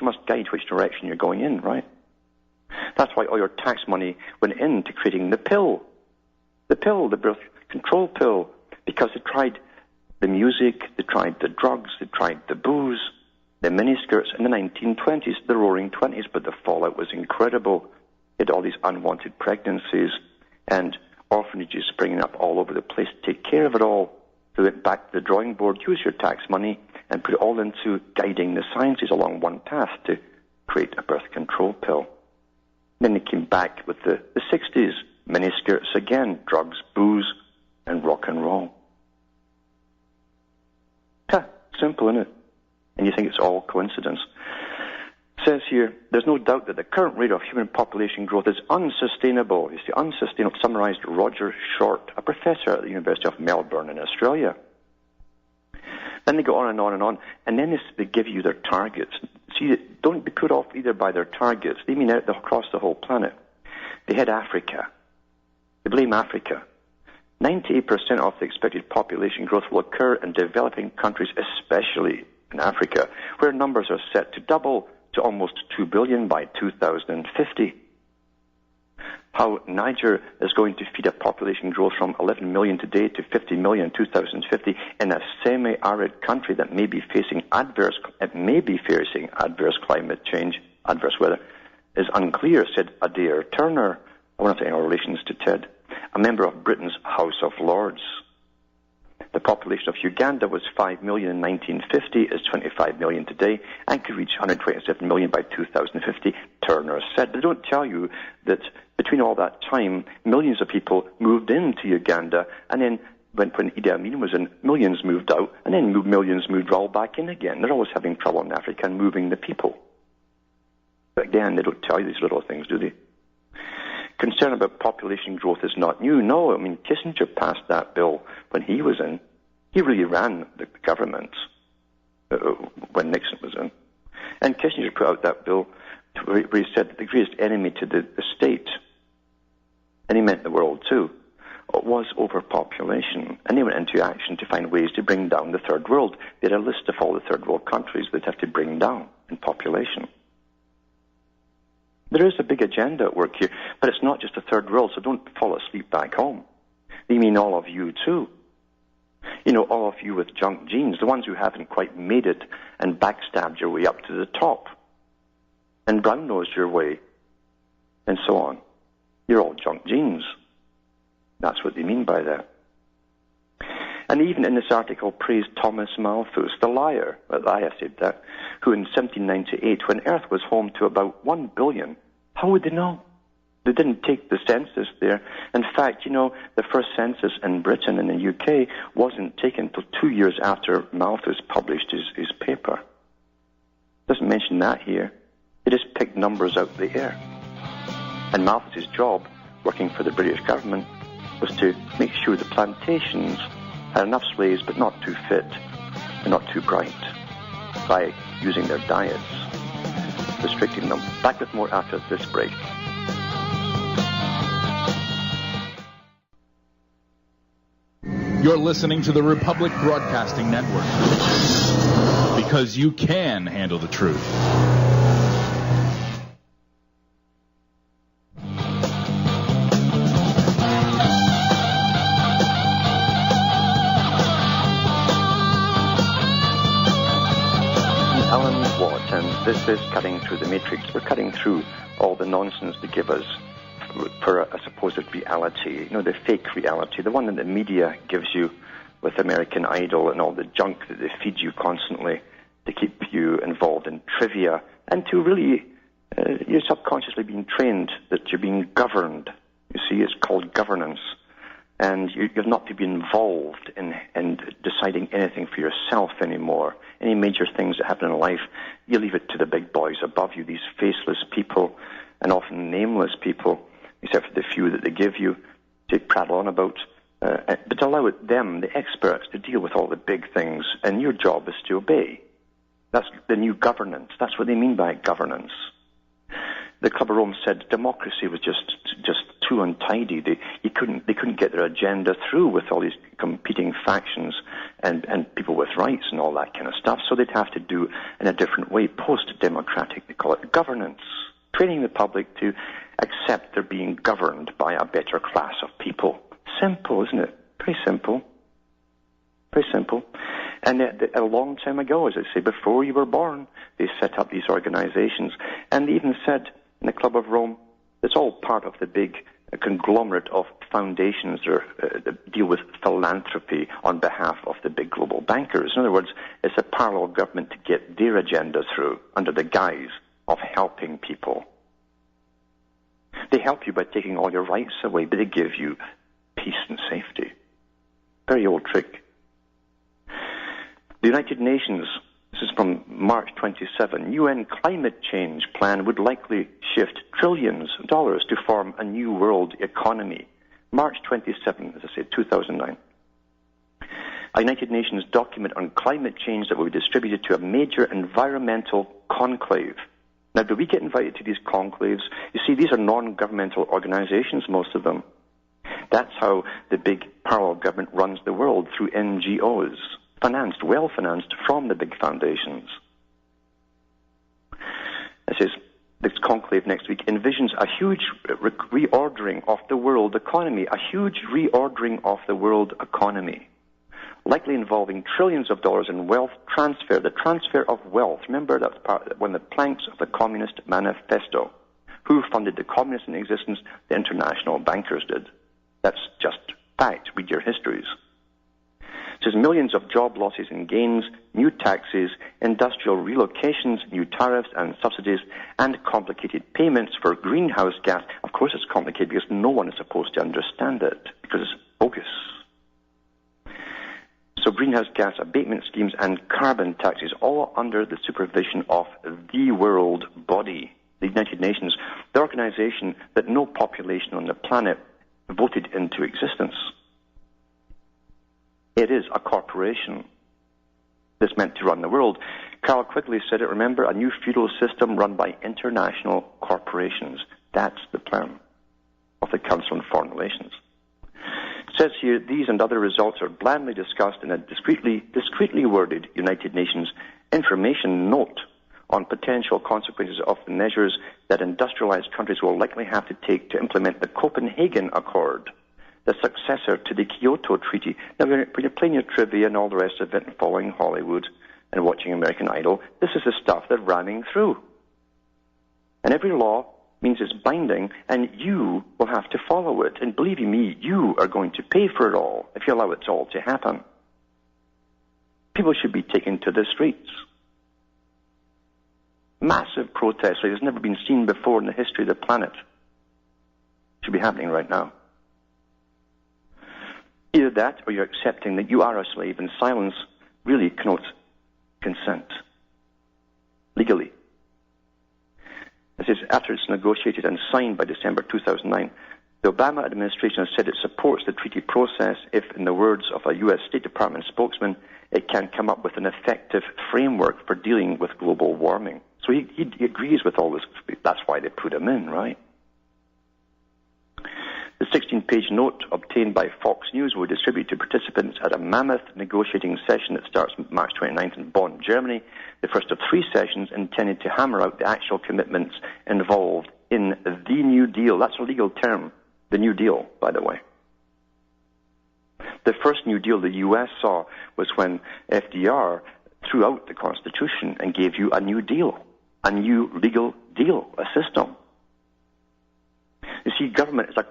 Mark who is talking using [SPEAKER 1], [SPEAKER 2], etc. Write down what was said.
[SPEAKER 1] you must guide which direction you're going in, right? That's why all your tax money went into creating the pill. The pill, the birth control pill, because they tried the music, they tried the drugs, they tried the booze, the miniskirts in the 1920s, the roaring 20s, but the fallout was incredible. You had all these unwanted pregnancies and orphanages springing up all over the place to take care of it all. So they went back to the drawing board, use your tax money, and put it all into guiding the sciences along one path to create a birth control pill. Then they came back with the 60s, miniskirts again, drugs, booze, and rock and roll. Simple, isn't it? And you think it's all coincidence. It says here, there's no doubt that the current rate of human population growth is unsustainable. It's the unsustainable, summarized Roger Short, a professor at the University of Melbourne in Australia. Then they go on and on and on, and then they give you their targets. See, don't be put off either by their targets. They mean across the whole planet. They hit Africa. They blame Africa. 98% of the expected population growth will occur in developing countries, especially in Africa, where numbers are set to double to almost 2 billion by 2050. How Niger is going to feed a population growth from 11 million today to 50 million in 2050 in a semi-arid country that may be facing adverse climate change, adverse weather, is unclear, said Adair Turner, one of the relations to Ted, a member of Britain's House of Lords. The population of Uganda was 5 million in 1950, is 25 million today, and could reach 127 million by 2050, Turner said. They don't tell you that between all that time, millions of people moved into Uganda, and then when Idi Amin was in, millions moved out, and then millions moved all back in again. They're always having trouble in Africa and moving the people. But again, they don't tell you these little things, do they? Concern about population growth is not new. No, I mean, Kissinger passed that bill when he was in. He really ran the government when Nixon was in. And Kissinger put out that bill where he said that the greatest enemy to the state, and he meant the world too, was overpopulation. And they went into action to find ways to bring down the third world. They had a list of all the third world countries they'd have to bring down in population. There is a big agenda at work here, but it's not just the third world, so don't fall asleep back home. They mean all of you too. You know, all of you with junk genes, the ones who haven't quite made it and backstabbed your way up to the top and brown-nosed your way and so on. You're all junk genes. That's what they mean by that. And even in this article praised Thomas Malthus, the liar, I said that, who in 1798, when Earth was home to about 1 billion, how would they know? They didn't take the census there. In fact, you know, the first census in Britain and the UK wasn't taken until 2 years after Malthus published his paper. Doesn't mention that here. They just picked numbers out of the air. And Malthus's job, working for the British government, was to make sure the plantations had enough slaves but not too fit and not too bright by using their diets, restricting them. Back with more after this break.
[SPEAKER 2] You're listening to the Republic Broadcasting Network, because you can handle the truth.
[SPEAKER 1] This is Cutting Through the Matrix. We're cutting through all the nonsense they give us for a supposed reality, you know, the fake reality, the one that the media gives you with American Idol and all the junk that they feed you constantly to keep you involved in trivia and to really, you're subconsciously being trained that you're being governed. You see, it's called governance. And you're not to be involved in deciding anything for yourself anymore. Any major things that happen in life, you leave it to the big boys above you, these faceless people, and often nameless people, except for the few that they give you to prattle on about. But allow them, the experts, to deal with all the big things, and your job is to obey. That's the new governance. That's what they mean by governance. The Club of Rome said democracy was just too untidy. They couldn't get their agenda through with all these competing factions and people with rights and all that kind of stuff. So they'd have to do in a different way, post-democratic, they call it governance, training the public to accept they're being governed by a better class of people. Simple, isn't it? Pretty simple. Very simple. And a long time ago, as I say, before you were born, they set up these organizations. And they even said in the Club of Rome, it's all part of the big conglomerate of foundations that deal with philanthropy on behalf of the big global bankers. In other words, it's a parallel government to get their agenda through under the guise of helping people. They help you by taking all your rights away, but they give you peace and safety. Very old trick. The United Nations, this is from March 27, UN climate change plan would likely shift trillions of dollars to form a new world economy. March 27, as I said, 2009. A United Nations document on climate change that will be distributed to a major environmental conclave. Now, do we get invited to these conclaves? You see, these are non-governmental organizations, most of them. That's how the big parallel government runs the world, through NGOs. Financed, well-financed from the big foundations. It says, this conclave next week envisions a huge reordering of the world economy, likely involving trillions of dollars in wealth transfer, the transfer of wealth. Remember, that's one of the planks of the Communist Manifesto. Who funded the communists in existence? The international bankers did. That's just fact. Read your histories. It says millions of job losses and gains, new taxes, industrial relocations, new tariffs and subsidies, and complicated payments for greenhouse gas. Of course it's complicated because no one is supposed to understand it, because it's bogus. So greenhouse gas abatement schemes and carbon taxes, all under the supervision of the world body, the United Nations, the organization that no population on the planet voted into existence. It is a corporation that's meant to run the world. Carroll Quigley said it, remember, a new feudal system run by international corporations. That's the plan of the Council on Foreign Relations. It says here, these and other results are blandly discussed in a discreetly worded United Nations information note on potential consequences of the measures that industrialized countries will likely have to take to implement the Copenhagen Accord, the successor to the Kyoto Treaty. Now, when you're playing your trivia and all the rest of it and following Hollywood and watching American Idol, this is the stuff they're ramming through. And every law means it's binding, and you will have to follow it. And believe me, you are going to pay for it all if you allow it all to happen. People should be taken to the streets. Massive protests like it's never been seen before in the history of the planet. Should be happening right now. Either that, or you're accepting that you are a slave, and silence really connotes consent. Legally. It says, after it's negotiated and signed by December 2009, the Obama administration has said it supports the treaty process if, in the words of a U.S. State Department spokesman, it can come up with an effective framework for dealing with global warming. So he agrees with all this. That's why they put him in, right? The 16-page note obtained by Fox News will distribute to participants at a mammoth negotiating session that starts March 29th in Bonn, Germany, the first of 3 sessions intended to hammer out the actual commitments involved in the New Deal. That's a legal term, the New Deal, by the way. The first New Deal the U.S. saw was when FDR threw out the Constitution and gave you a new deal, a new legal deal, a system. You see, government is a